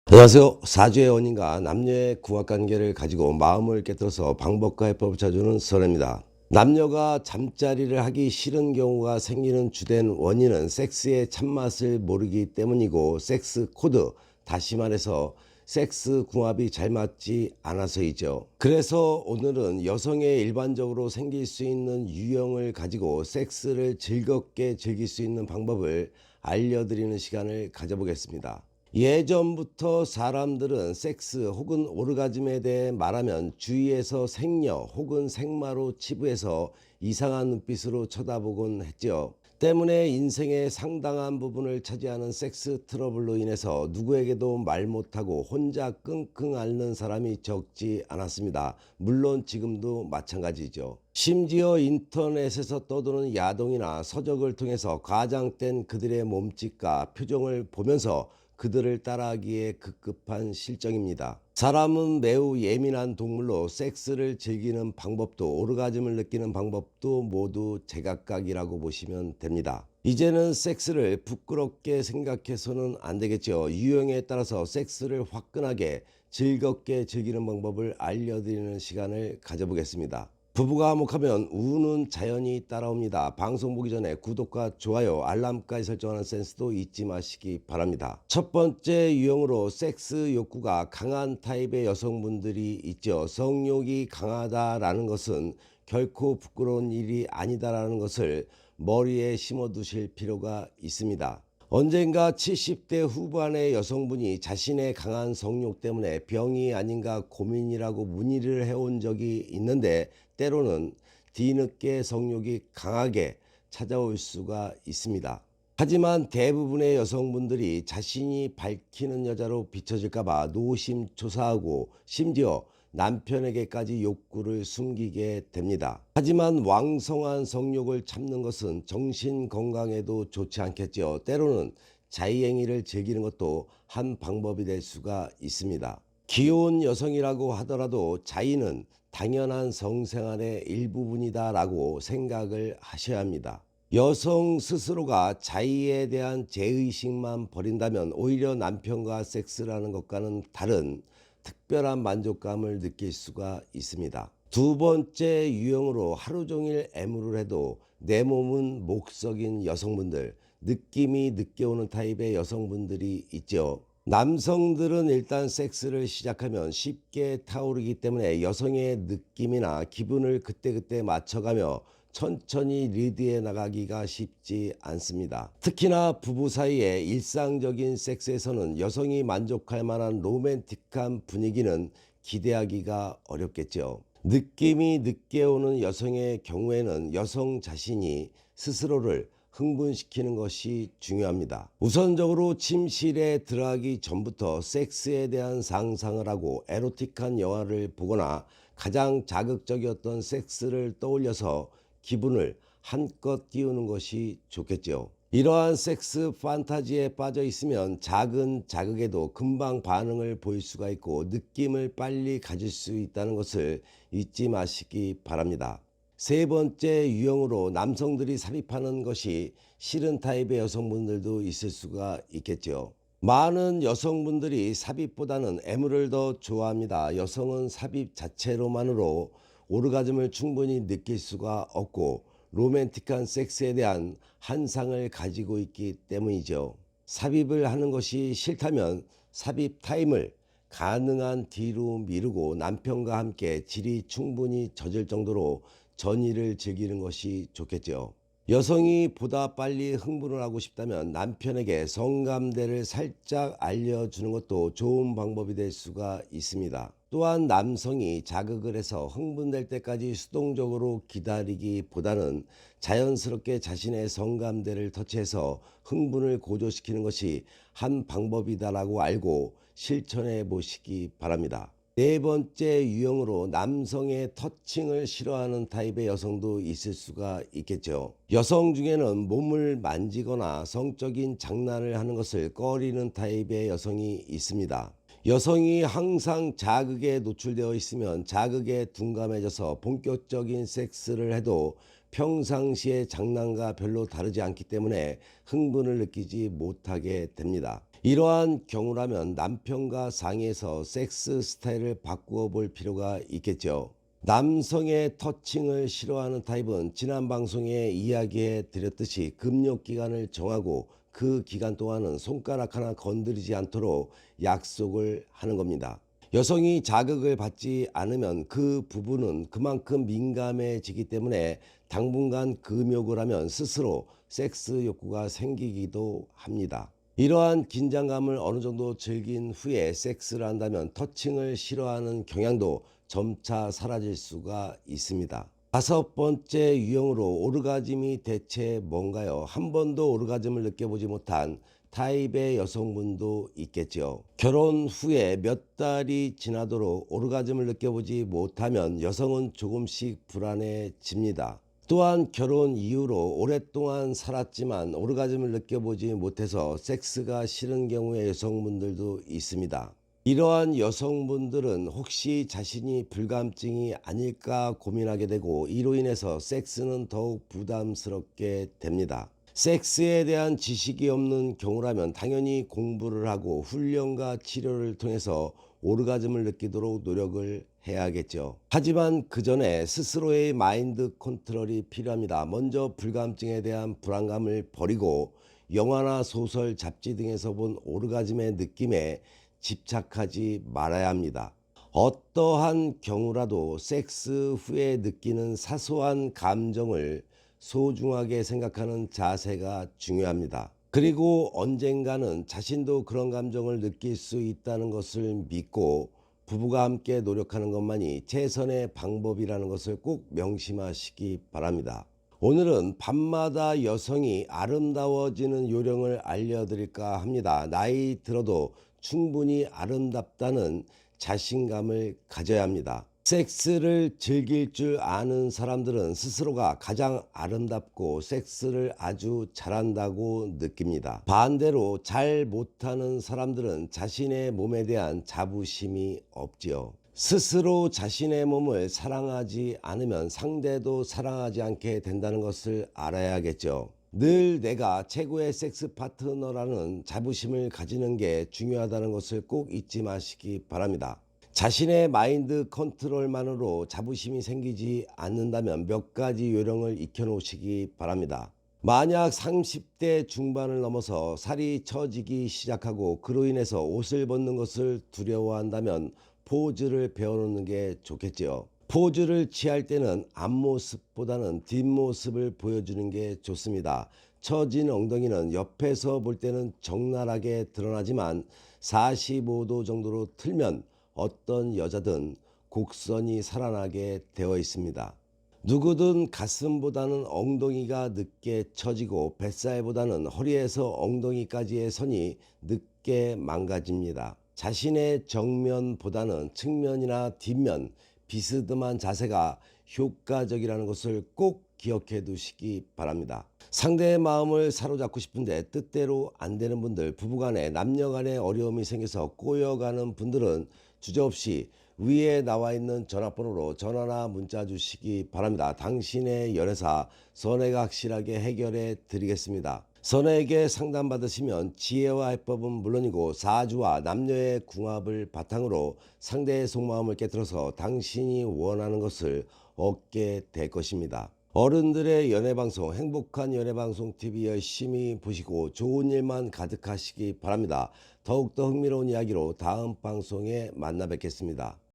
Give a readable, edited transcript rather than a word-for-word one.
안녕하세요. 사주의 원인과 남녀의 궁합관계를 가지고 마음을 깨뜨려서 방법과 해법을 찾아주는 설입니다. 남녀가 잠자리를 하기 싫은 경우가 생기는 주된 원인은 섹스의 참맛을 모르기 때문이고 섹스 코드, 다시 말해서 섹스 궁합이 잘 맞지 않아서이죠. 그래서 오늘은 여성의 일반적으로 생길 수 있는 유형을 가지고 섹스를 즐겁게 즐길 수 있는 방법을 알려드리는 시간을 가져보겠습니다. 예전부터 사람들은 섹스 혹은 오르가즘에 대해 말하면 주위에서 생녀 혹은 생마로 치부해서 이상한 눈빛으로 쳐다보곤 했죠. 때문에 인생의 상당한 부분을 차지하는 섹스 트러블로 인해서 누구에게도 말 못하고 혼자 끙끙 앓는 사람이 적지 않았습니다. 물론 지금도 마찬가지죠. 심지어 인터넷에서 떠도는 야동이나 서적을 통해서 과장된 그들의 몸짓과 표정을 보면서 그들을 따라하기에 급급한 실정입니다. 사람은 매우 예민한 동물로 섹스를 즐기는 방법도 오르가즘을 느끼는 방법도 모두 제각각이라고 보시면 됩니다. 이제는 섹스를 부끄럽게 생각해서는 안 되겠죠. 유형에 따라서 섹스를 화끈하게 즐겁게 즐기는 방법을 알려드리는 시간을 가져보겠습니다. 부부가 화목하면 우는 자연히 따라옵니다. 방송 보기 전에 구독과 좋아요, 알람까지 설정하는 센스도 잊지 마시기 바랍니다. 첫 번째 유형으로 섹스 욕구가 강한 타입의 여성분들이 있죠. 성욕이 강하다라는 것은 결코 부끄러운 일이 아니다라는 것을 머리에 심어 두실 필요가 있습니다. 언젠가 70대 후반의 여성분이 자신의 강한 성욕 때문에 병이 아닌가 고민이라고 문의를 해온 적이 있는데 때로는 뒤늦게 성욕이 강하게 찾아올 수가 있습니다. 하지만 대부분의 여성분들이 자신이 밝히는 여자로 비춰질까봐 노심초사하고 심지어 남편에게까지 욕구를 숨기게 됩니다. 하지만 왕성한 성욕을 참는 것은 정신 건강에도 좋지 않겠죠. 때로는 자의행위를 즐기는 것도 한 방법이 될 수가 있습니다. 귀여운 여성이라고 하더라도 자의는 당연한 성생활의 일부분이다 라고 생각을 하셔야 합니다. 여성 스스로가 자의에 대한 죄의식만 버린다면 오히려 남편과 섹스라는 것과는 다른 특별한 만족감을 느낄 수가 있습니다. 두 번째 유형으로 하루 종일 애무를 해도 내 몸은 목석인 여성분들, 느낌이 늦게 오는 타입의 여성분들이 있죠. 남성들은 일단 섹스를 시작하면 쉽게 타오르기 때문에 여성의 느낌이나 기분을 그때그때 맞춰가며 천천히 리드해 나가기가 쉽지 않습니다. 특히나 부부 사이의 일상적인 섹스에서는 여성이 만족할 만한 로맨틱한 분위기는 기대하기가 어렵겠죠. 느낌이 늦게 오는 여성의 경우에는 여성 자신이 스스로를 흥분시키는 것이 중요합니다. 우선적으로 침실에 들어가기 전부터 섹스에 대한 상상을 하고 에로틱한 영화를 보거나 가장 자극적이었던 섹스를 떠올려서 기분을 한껏 띄우는 것이 좋겠죠. 이러한 섹스 판타지에 빠져 있으면 작은 자극에도 금방 반응을 보일 수가 있고 느낌을 빨리 가질 수 있다는 것을 잊지 마시기 바랍니다. 세 번째 유형으로 남성들이 삽입하는 것이 싫은 타입의 여성분들도 있을 수가 있겠죠. 많은 여성분들이 삽입보다는 애무를 더 좋아합니다. 여성은 삽입 자체로만으로 오르가즘을 충분히 느낄 수가 없고 로맨틱한 섹스에 대한 환상을 가지고 있기 때문이죠. 삽입을 하는 것이 싫다면 삽입 타임을 가능한 뒤로 미루고 남편과 함께 질이 충분히 젖을 정도로 전의를 즐기는 것이 좋겠죠. 여성이 보다 빨리 흥분을 하고 싶다면 남편에게 성감대를 살짝 알려주는 것도 좋은 방법이 될 수가 있습니다. 또한 남성이 자극을 해서 흥분될 때까지 수동적으로 기다리기보다는 자연스럽게 자신의 성감대를 터치해서 흥분을 고조시키는 것이 한 방법이다라고 알고 실천해 보시기 바랍니다. 네 번째 유형으로 남성의 터칭을 싫어하는 타입의 여성도 있을 수가 있겠죠. 여성 중에는 몸을 만지거나 성적인 장난을 하는 것을 꺼리는 타입의 여성이 있습니다. 여성이 항상 자극에 노출되어 있으면 자극에 둔감해져서 본격적인 섹스를 해도 평상시의 장난과 별로 다르지 않기 때문에 흥분을 느끼지 못하게 됩니다. 이러한 경우라면 남편과 상의해서 섹스 스타일을 바꾸어 볼 필요가 있겠죠. 남성의 터칭을 싫어하는 타입은 지난 방송에 이야기해 드렸듯이 금욕 기간을 정하고 그 기간 동안은 손가락 하나 건드리지 않도록 약속을 하는 겁니다. 여성이 자극을 받지 않으면 그 부분은 그만큼 민감해지기 때문에 당분간 금욕을 하면 스스로 섹스 욕구가 생기기도 합니다. 이러한 긴장감을 어느 정도 즐긴 후에 섹스를 한다면 터칭을 싫어하는 경향도 점차 사라질 수가 있습니다. 다섯 번째 유형으로 오르가즘이 대체 뭔가요? 한 번도 오르가즘을 느껴보지 못한 타입의 여성분도 있겠죠. 결혼 후에 몇 달이 지나도록 오르가즘을 느껴보지 못하면 여성은 조금씩 불안해집니다. 또한 결혼 이후로 오랫동안 살았지만 오르가즘을 느껴보지 못해서 섹스가 싫은 경우의 여성분들도 있습니다. 이러한 여성분들은 혹시 자신이 불감증이 아닐까 고민하게 되고 이로 인해서 섹스는 더욱 부담스럽게 됩니다. 섹스에 대한 지식이 없는 경우라면 당연히 공부를 하고 훈련과 치료를 통해서 오르가즘을 느끼도록 노력을 해야겠죠. 하지만 그 전에 스스로의 마인드 컨트롤이 필요합니다. 먼저 불감증에 대한 불안감을 버리고 영화나 소설, 잡지 등에서 본 오르가즘의 느낌에 집착하지 말아야 합니다. 어떠한 경우라도 섹스 후에 느끼는 사소한 감정을 소중하게 생각하는 자세가 중요합니다. 그리고 언젠가는 자신도 그런 감정을 느낄 수 있다는 것을 믿고 부부가 함께 노력하는 것만이 최선의 방법이라는 것을 꼭 명심하시기 바랍니다. 오늘은 밤마다 여성이 아름다워지는 요령을 알려드릴까 합니다. 나이 들어도 충분히 아름답다는 자신감을 가져야 합니다. 섹스를 즐길 줄 아는 사람들은 스스로가 가장 아름답고 섹스를 아주 잘한다고 느낍니다. 반대로 잘 못하는 사람들은 자신의 몸에 대한 자부심이 없지요. 스스로 자신의 몸을 사랑하지 않으면 상대도 사랑하지 않게 된다는 것을 알아야겠죠. 늘 내가 최고의 섹스 파트너라는 자부심을 가지는 게 중요하다는 것을 꼭 잊지 마시기 바랍니다. 자신의 마인드 컨트롤만으로 자부심이 생기지 않는다면 몇 가지 요령을 익혀놓으시기 바랍니다. 만약 30대 중반을 넘어서 살이 처지기 시작하고 그로 인해서 옷을 벗는 것을 두려워한다면 포즈를 배워놓는 게 좋겠지요. 포즈를 취할 때는 앞모습보다는 뒷모습을 보여주는 게 좋습니다. 처진 엉덩이는 옆에서 볼 때는 적나라하게 드러나지만 45도 정도로 틀면 어떤 여자든 곡선이 살아나게 되어 있습니다. 누구든 가슴보다는 엉덩이가 늦게 처지고 뱃살보다는 허리에서 엉덩이까지의 선이 늦게 망가집니다. 자신의 정면보다는 측면이나 뒷면, 비스듬한 자세가 효과적이라는 것을 꼭 기억해 두시기 바랍니다. 상대의 마음을 사로잡고 싶은데 뜻대로 안 되는 분들, 부부간에 남녀간에 어려움이 생겨서 꼬여가는 분들은 주저없이 위에 나와 있는 전화번호로 전화나 문자 주시기 바랍니다. 당신의 연애사 선혜가 확실하게 해결해 드리겠습니다. 선혜에게 상담받으시면 지혜와 해법은 물론이고 사주와 남녀의 궁합을 바탕으로 상대의 속마음을 깨뜨려서 당신이 원하는 것을 얻게 될 것입니다. 어른들의 연애방송, 행복한 연애방송 TV 열심히 보시고 좋은 일만 가득하시기 바랍니다. 더욱더 흥미로운 이야기로 다음 방송에 만나 뵙겠습니다.